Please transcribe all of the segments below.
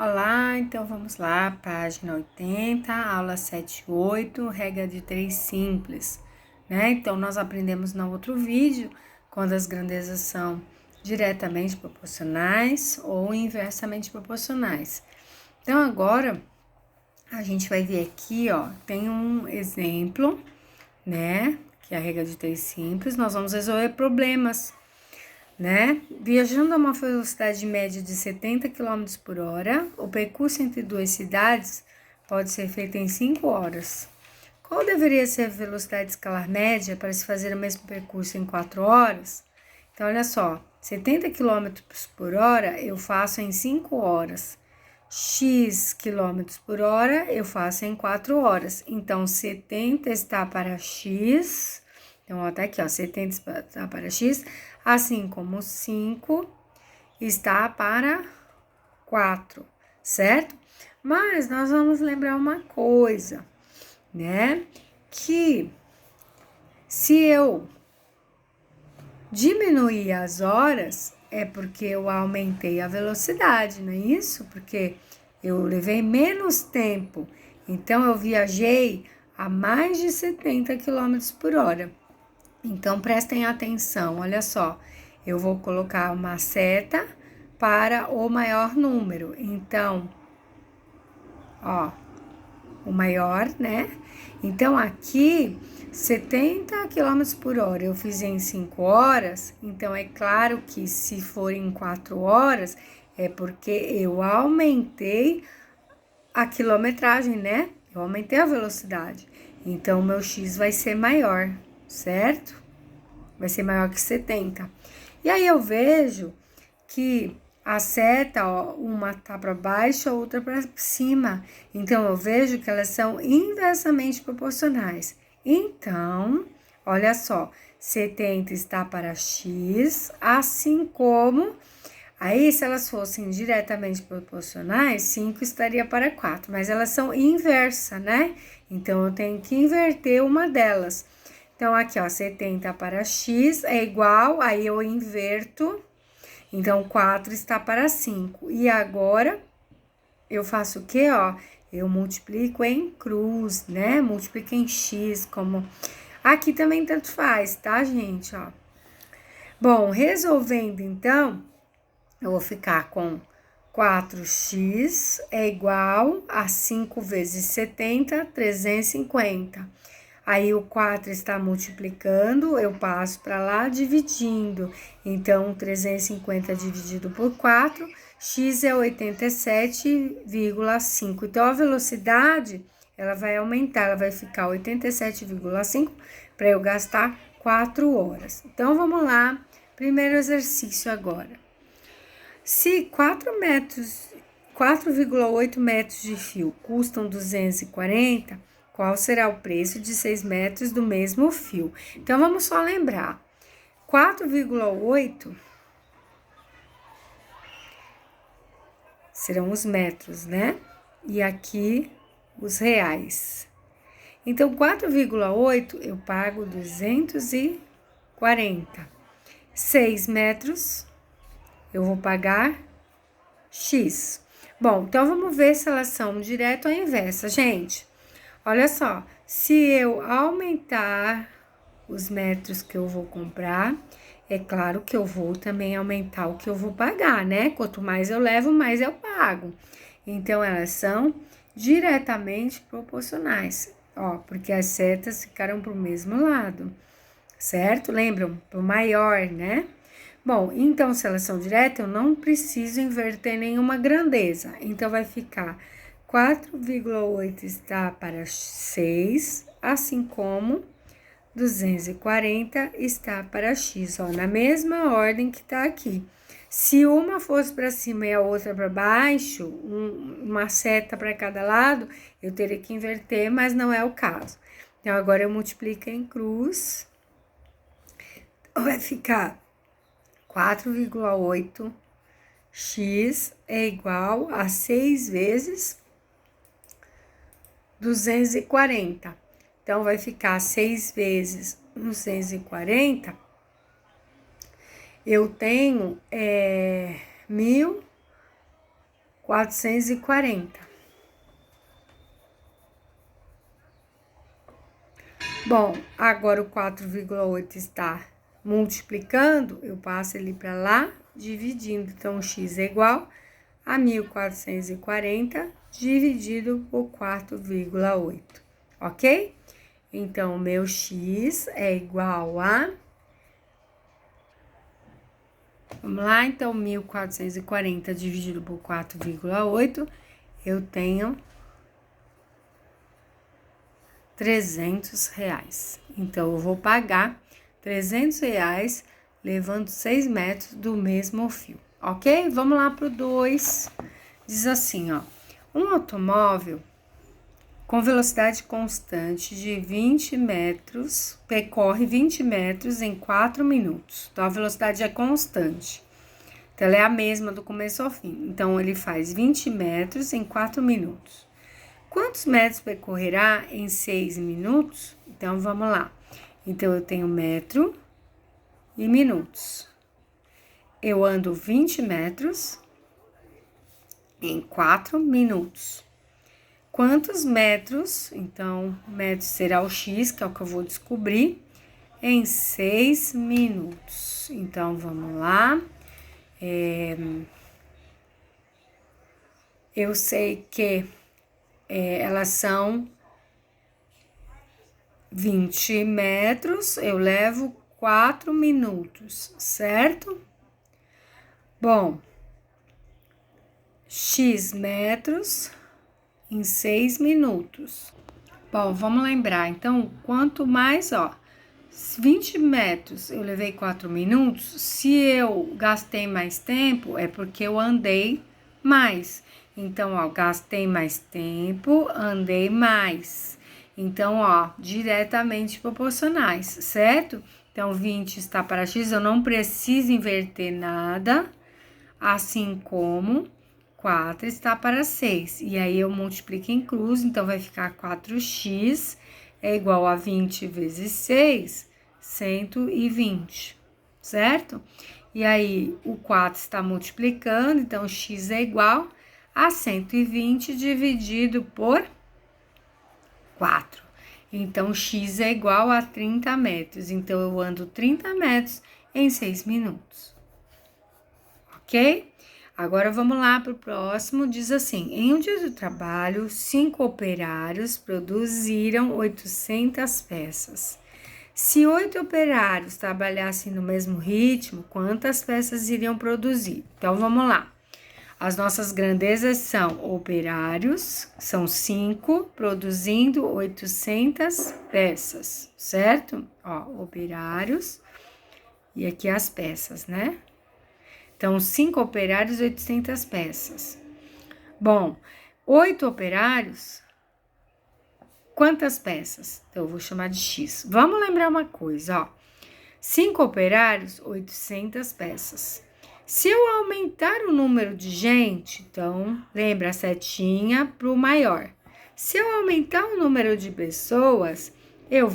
Olá, então vamos lá, página 80, aula 7.8, regra de 3 simples, né? Então, nós aprendemos no outro vídeo, quando as grandezas são diretamente proporcionais ou inversamente proporcionais. Então, agora, a gente vai ver aqui, ó, tem um exemplo, né? Que é a regra de 3 simples, nós vamos resolver problemas, né? Viajando a uma velocidade média de 70 km por hora, o percurso entre duas cidades pode ser feito em 5 horas. Qual deveria ser a velocidade escalar média para se fazer o mesmo percurso em 4 horas? Então, olha só, 70 km por hora eu faço em 5 horas. X km por hora eu faço em 4 horas. Então, 70 está para X. Então, ó, tá aqui, ó, 70 está para X, assim como 5 está para 4, certo? Mas nós vamos lembrar uma coisa, né? Que se eu diminuir as horas, é porque eu aumentei a velocidade, não é isso? Porque eu levei menos tempo, então eu viajei a mais de 70 km por hora. Então, prestem atenção, olha só, eu vou colocar uma seta para o maior número. Então, ó, o maior, né? Então, aqui, 70 km por hora eu fiz em 5 horas, então é claro que se for em 4 horas, é porque eu aumentei a quilometragem, né? Eu aumentei a velocidade. Então, o meu X vai ser maior, certo? Vai ser maior que 70. E aí eu vejo que a seta, ó, uma tá para baixo, a outra para cima. Então eu vejo que elas são inversamente proporcionais. Então, olha só, 70 está para X, assim como aí, se elas fossem diretamente proporcionais, 5 estaria para 4, mas elas são inversas, né? Então, eu tenho que inverter uma delas. Então, aqui, ó, 70 para X é igual, aí eu inverto, então, 4 está para 5. E agora, eu faço o quê, ó? Eu multiplico em cruz, né? Multiplico em X, como... Aqui também tanto faz, tá, gente, ó? Bom, resolvendo, então, eu vou ficar com 4x é igual a 5 vezes 70, 350. Aí o 4 está multiplicando, eu passo para lá dividindo. Então, 350 dividido por 4, x é 87,5. Então, a velocidade, ela vai aumentar, ela vai ficar 87,5 para eu gastar 4 horas. Então, vamos lá, primeiro exercício agora. Se 4,8 metros de fio custam 240, qual será o preço de 6 metros do mesmo fio? Então, vamos só lembrar. 4,8 serão os metros, né? E aqui os reais. Então, 4,8 eu pago 240. 6 metros eu vou pagar X. Bom, então vamos ver se elas são direta ou inversa. Gente, olha só, se eu aumentar os metros que eu vou comprar, é claro que eu vou também aumentar o que eu vou pagar, né? Quanto mais eu levo, mais eu pago. Então, elas são diretamente proporcionais, ó, porque as setas ficaram pro mesmo lado, certo? Lembram? Pro maior, né? Bom, então, se elas são diretas, eu não preciso inverter nenhuma grandeza. Então, vai ficar 4,8 está para 6, assim como 240 está para X, ó, na mesma ordem que tá aqui. Se uma fosse para cima e a outra para baixo, uma seta para cada lado, eu teria que inverter, mas não é o caso. Então, agora eu multiplico em cruz, vai ficar 4,8 x é igual a 6 vezes 240. Então, vai ficar 6 vezes 240. Eu tenho 1.400 440. Bom, agora o 4,8 está multiplicando, eu passo ele para lá, dividindo. Então, o x é igual a 1.440 dividido por 4,8, ok? Então, o meu x é igual a... Vamos lá, então, 1.440 dividido por 4,8, eu tenho R$300. Então, eu vou pagar R$300 levando 6 metros do mesmo fio, ok? Vamos lá pro 2. Diz assim, ó. Um automóvel com velocidade constante de 20 metros, percorre 20 metros em 4 minutos. Então, a velocidade é constante. Então, ela é a mesma do começo ao fim. Então, ele faz 20 metros em 4 minutos. Quantos metros percorrerá em 6 minutos? Então, vamos lá. Então, eu tenho metro e minutos. Eu ando 20 metros em 4 minutos. Quantos metros? Então, metros será o x, que é o que eu vou descobrir, em 6 minutos. Então, vamos lá. Eu sei que elas são 20 metros, eu levo 4 minutos, certo? Bom, x metros em 6 minutos. Bom, vamos lembrar, então, quanto mais, ó, 20 metros eu levei 4 minutos, se eu gastei mais tempo, é porque eu andei mais. Então, ó, gastei mais tempo, andei mais. Então, ó, diretamente proporcionais, certo? Então, 20 está para x, eu não preciso inverter nada, assim como 4 está para 6. E aí, eu multiplico em cruz, então, vai ficar 4x é igual a 20 vezes 6, 120, certo? E aí, o 4 está multiplicando, então, x é igual a 120 dividido por 4. Então, x é igual a 30 metros. Então, eu ando 30 metros em 6 minutos. Ok? Agora, vamos lá para o próximo. Diz assim, em um dia de trabalho, 5 operários produziram 800 peças. Se 8 operários trabalhassem no mesmo ritmo, quantas peças iriam produzir? Então, vamos lá. As nossas grandezas são operários, são 5, produzindo 800 peças, certo? Ó, operários, e aqui as peças, né? Então, 5 operários, 800 peças. Bom, 8 operários, quantas peças? Então, eu vou chamar de X. Vamos lembrar uma coisa, ó. 5 operários, 800 peças. Se eu aumentar o número de gente, então, lembra a setinha para o maior. Se eu aumentar o número de pessoas, eu não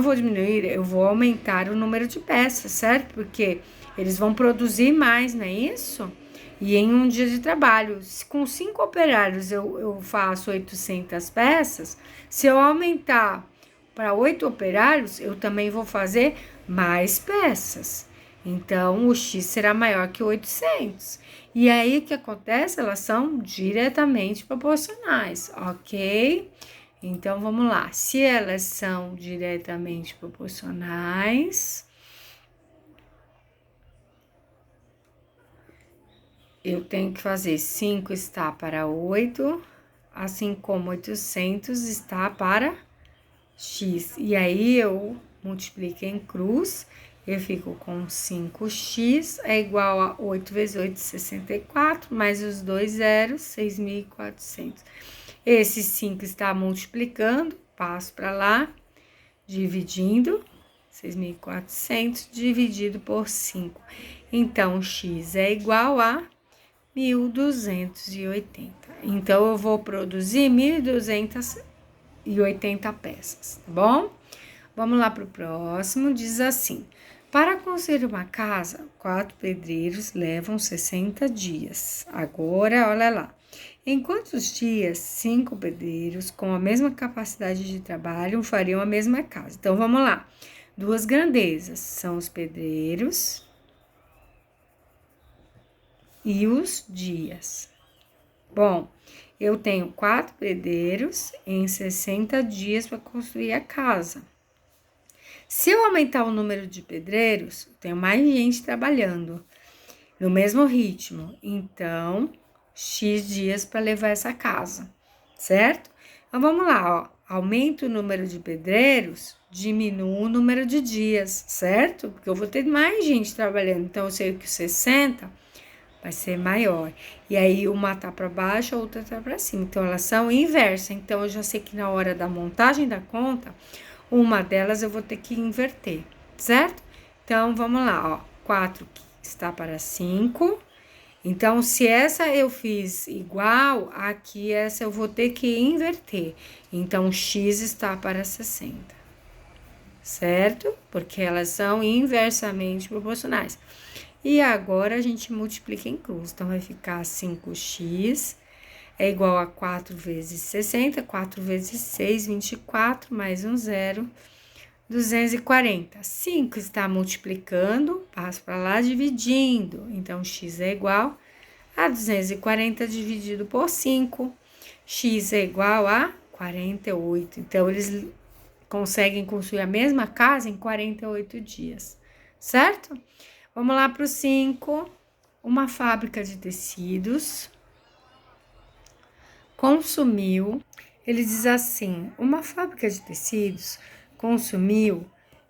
vou diminuir, eu vou aumentar o número de peças, certo? Porque eles vão produzir mais, não é isso? E em um dia de trabalho, com 5 operários eu faço 800 peças, se eu aumentar para 8 operários, eu também vou fazer mais peças. Então, o x será maior que 800. E aí, o que acontece? Elas são diretamente proporcionais, ok? Então, vamos lá. Se elas são diretamente proporcionais, eu tenho que fazer 5 está para 8, assim como 800 está para x. E aí, eu multiplico em cruz, eu fico com 5x é igual a 8 vezes 8, 64, mais os 2 zeros, 6.400. Esse 5 está multiplicando, passo para lá, dividindo, 6.400 dividido por 5. Então, x é igual a 1.280. Então, eu vou produzir 1.280 peças, tá bom? Vamos lá para o próximo, diz assim, Para construir uma casa, 4 pedreiros levam 60 dias. Agora, olha lá. Em quantos dias 5 pedreiros com a mesma capacidade de trabalho fariam a mesma casa? Então, vamos lá. Duas grandezas são os pedreiros e os dias. Bom, eu tenho 4 pedreiros em 60 dias para construir a casa. Se eu aumentar o número de pedreiros, tenho mais gente trabalhando no mesmo ritmo. Então, X dias para levar essa casa, certo? Então, vamos lá, ó. Aumento o número de pedreiros, diminuo o número de dias, certo? Porque eu vou ter mais gente trabalhando. Então, eu sei que 60 vai ser maior. E aí, uma tá para baixo, a outra tá para cima. Então, elas são inversas. Então, eu já sei que na hora da montagem da conta, uma delas eu vou ter que inverter, certo? Então, vamos lá, ó. 4 está para 5. Então, se essa eu fiz igual, aqui essa eu vou ter que inverter. Então, x está para 60, certo? Porque elas são inversamente proporcionais. E agora, a gente multiplica em cruz. Então, vai ficar 5x é igual a 4 vezes 60, 4 vezes 6, 24, mais um zero, 240. 5 está multiplicando, passo para lá dividindo. Então, x é igual a 240 dividido por 5. X é igual a 48. Então, eles conseguem construir a mesma casa em 48 dias, certo? Vamos lá para o 5. Uma fábrica de tecidos consumiu, ele diz assim, uma fábrica de tecidos consumiu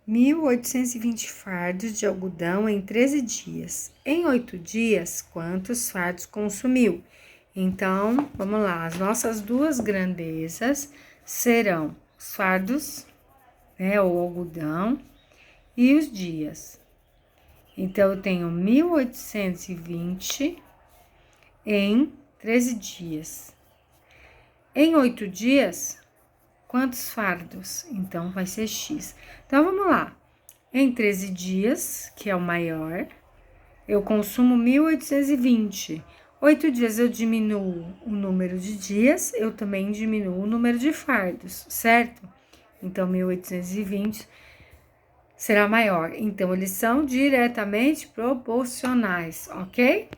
1.820 fardos de algodão em 13 dias. Em 8 dias, quantos fardos consumiu? Então, vamos lá, as nossas duas grandezas serão os fardos, né, o algodão, e os dias. Então, eu tenho 1.820 em 13 dias. Em 8 dias, quantos fardos? Então, vai ser X. Então, vamos lá. Em 13 dias, que é o maior, eu consumo 1.820. 8 dias eu diminuo o número de dias, eu também diminuo o número de fardos, certo? Então, 1.820 será maior. Então, eles são diretamente proporcionais, ok?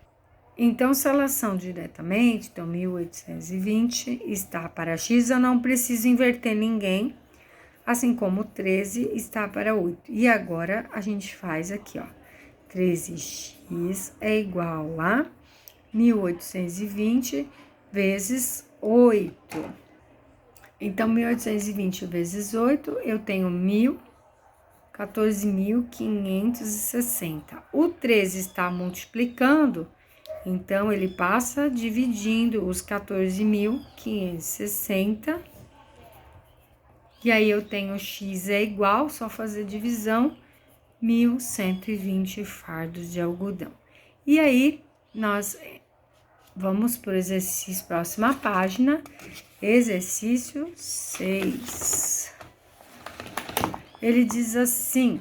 Então, se elas são diretamente, então 1.820 está para x, eu não preciso inverter ninguém, assim como 13 está para 8. E agora, a gente faz aqui, ó, 13x é igual a 1.820 vezes 8. Então, 1.820 vezes 8, eu tenho 14.560. O 13 está multiplicando, então, ele passa dividindo os 14.560. E aí, eu tenho x é igual, só fazer divisão, 1.120 fardos de algodão. E aí, nós vamos para o exercício, próxima página, exercício 6. Ele diz assim,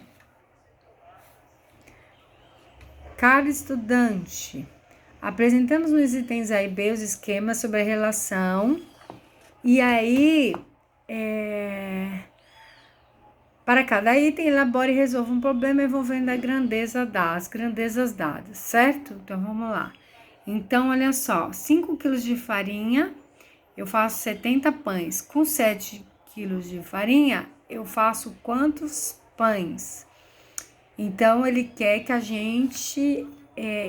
caro estudante, apresentamos nos itens A e B os esquemas sobre a relação, e aí, para cada item, elabore e resolva um problema envolvendo as grandezas dadas, certo? Então, vamos lá. Então, olha só, 5 quilos de farinha, eu faço 70 pães. Com 7 quilos de farinha, eu faço quantos pães? Então, ele quer que a gente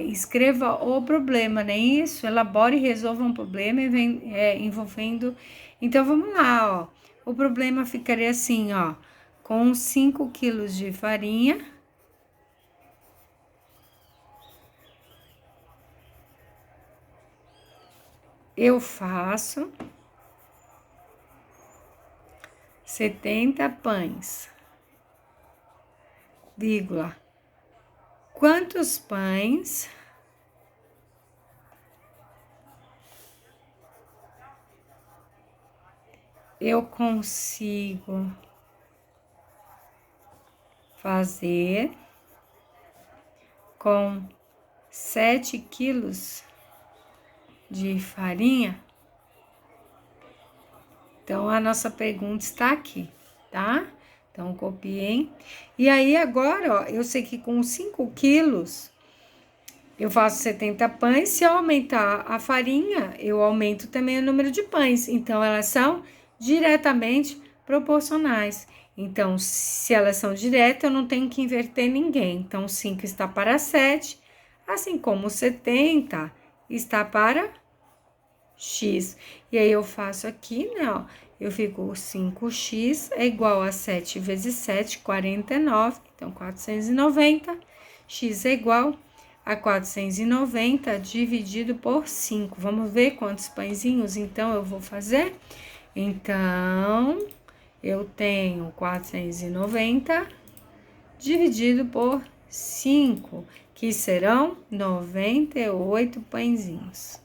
escreva o problema, não é isso? Elabore e resolva um problema envolvendo... Então, vamos lá, ó. O problema ficaria assim, ó. Com 5 quilos de farinha, eu faço 70 pães, vírgula. Quantos pães eu consigo fazer com 7 quilos de farinha? Então, a nossa pergunta está aqui, tá? Então, copiei. E aí, agora, ó, eu sei que com 5 quilos, eu faço 70 pães. Se eu aumentar a farinha, eu aumento também o número de pães. Então, elas são diretamente proporcionais. Então, se elas são diretas, eu não tenho que inverter ninguém. Então, 5 está para 7, assim como 70 está para x. E aí, eu faço aqui, né, ó. Eu fico 5x é igual a 7 vezes 7, 49. Então, 490. X é igual a 490 dividido por 5. Vamos ver quantos pãezinhos, então, eu vou fazer? Então, eu tenho 490 dividido por 5, que serão 98 pãezinhos.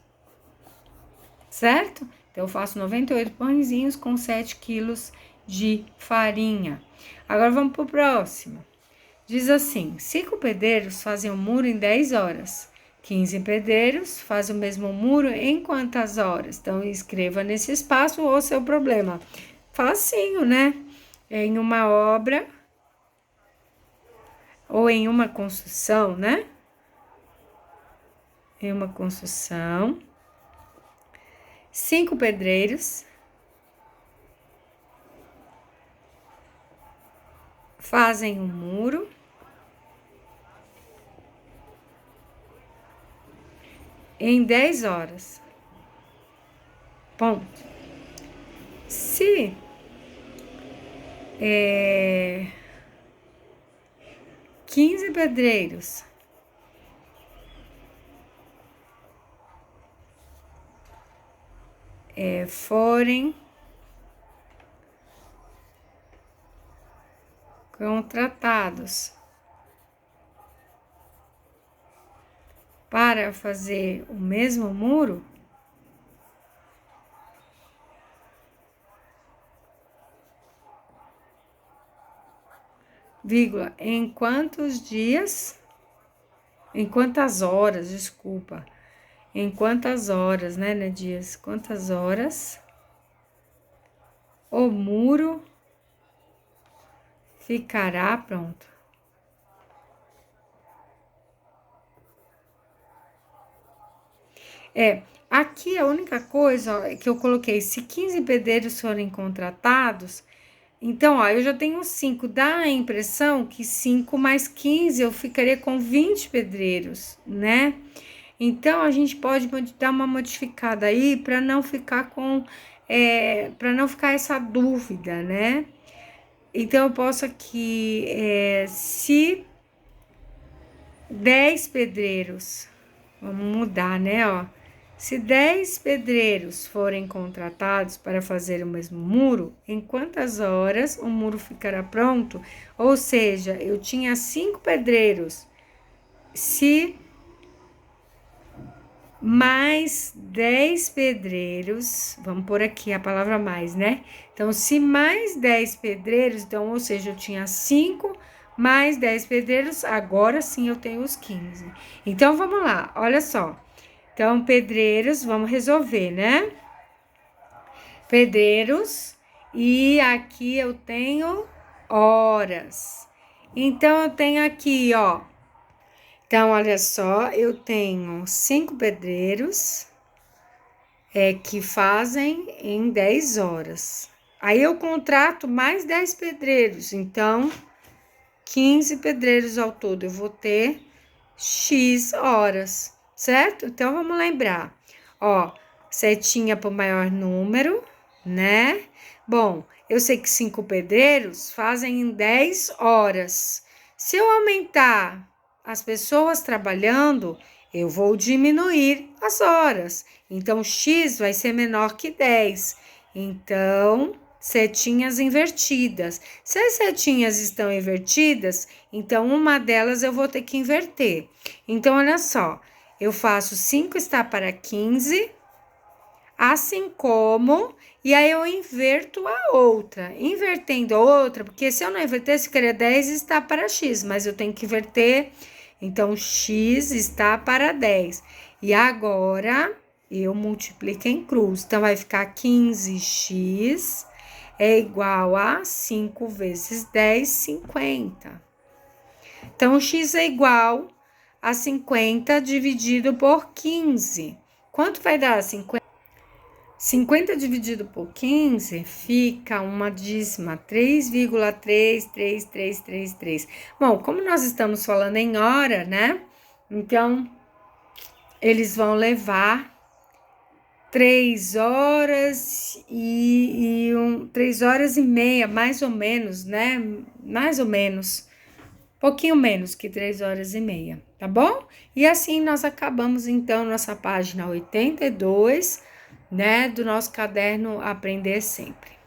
Certo? Então, eu faço 98 pãezinhos com 7 quilos de farinha. Agora, vamos para o próximo. Diz assim, 5 pedreiros fazem um muro em 10 horas. 15 pedreiros fazem o mesmo muro em quantas horas? Então, escreva nesse espaço o seu problema. Facinho, né? Em uma obra ou em uma construção, né? Em uma construção, 5 pedreiros fazem um muro em 10 horas. Ponto. Se 15 pedreiros forem contratados para fazer o mesmo muro, vírgula, em quantos dias, em quantas horas, desculpa, em quantas horas, né, dias, quantas horas o muro ficará pronto. Aqui a única coisa, ó, que eu coloquei, se 15 pedreiros forem contratados, então, ó, eu já tenho 5, dá a impressão que 5 mais 15 eu ficaria com 20 pedreiros, né? Então, a gente pode dar uma modificada aí para não ficar para não ficar essa dúvida, né? Então, eu posso aqui, se 10 pedreiros, vamos mudar, né, ó. Se 10 pedreiros forem contratados para fazer o mesmo muro, em quantas horas o muro ficará pronto? Ou seja, eu tinha 5 pedreiros. Se mais 10 pedreiros, vamos pôr aqui a palavra mais, né? Então, se mais 10 pedreiros, então, ou seja, eu tinha 5 mais 10 pedreiros, agora sim eu tenho os 15. Então, vamos lá, olha só. Então, pedreiros, vamos resolver, né? Pedreiros, e aqui eu tenho horas. Então, eu tenho aqui, ó. Então, olha só, eu tenho 5 pedreiros que fazem em 10 horas. Aí, eu contrato mais 10 pedreiros, então, 15 pedreiros ao todo. Eu vou ter X horas. Certo? Então, vamos lembrar. Ó, setinha para o maior número, né? Bom, eu sei que 5 pedreiros fazem em 10 horas. Se eu aumentar as pessoas trabalhando, eu vou diminuir as horas. Então, X vai ser menor que 10. Então, setinhas invertidas. Se as setinhas estão invertidas, então uma delas eu vou ter que inverter. Então, olha só. Eu faço 5 está para 15, assim como, e aí eu inverto a outra. Invertendo a outra, porque se eu não inverter, ficaria 10 está para x, mas eu tenho que inverter Então, x está para 10. E agora, eu multiplico em cruz. Então, vai ficar 15x é igual a 5 vezes 10, 50. Então, x é igual a 50 dividido por 15. Quanto vai dar 50? 50 dividido por 15 fica uma dízima, 3,33333. Bom, como nós estamos falando em hora, né? Então, eles vão levar 3 horas 3 horas e meia, mais ou menos, né? Mais ou menos. Pouquinho menos que 3 horas e meia, tá bom? E assim nós acabamos, então, nossa página 82, né, do nosso caderno Aprender Sempre.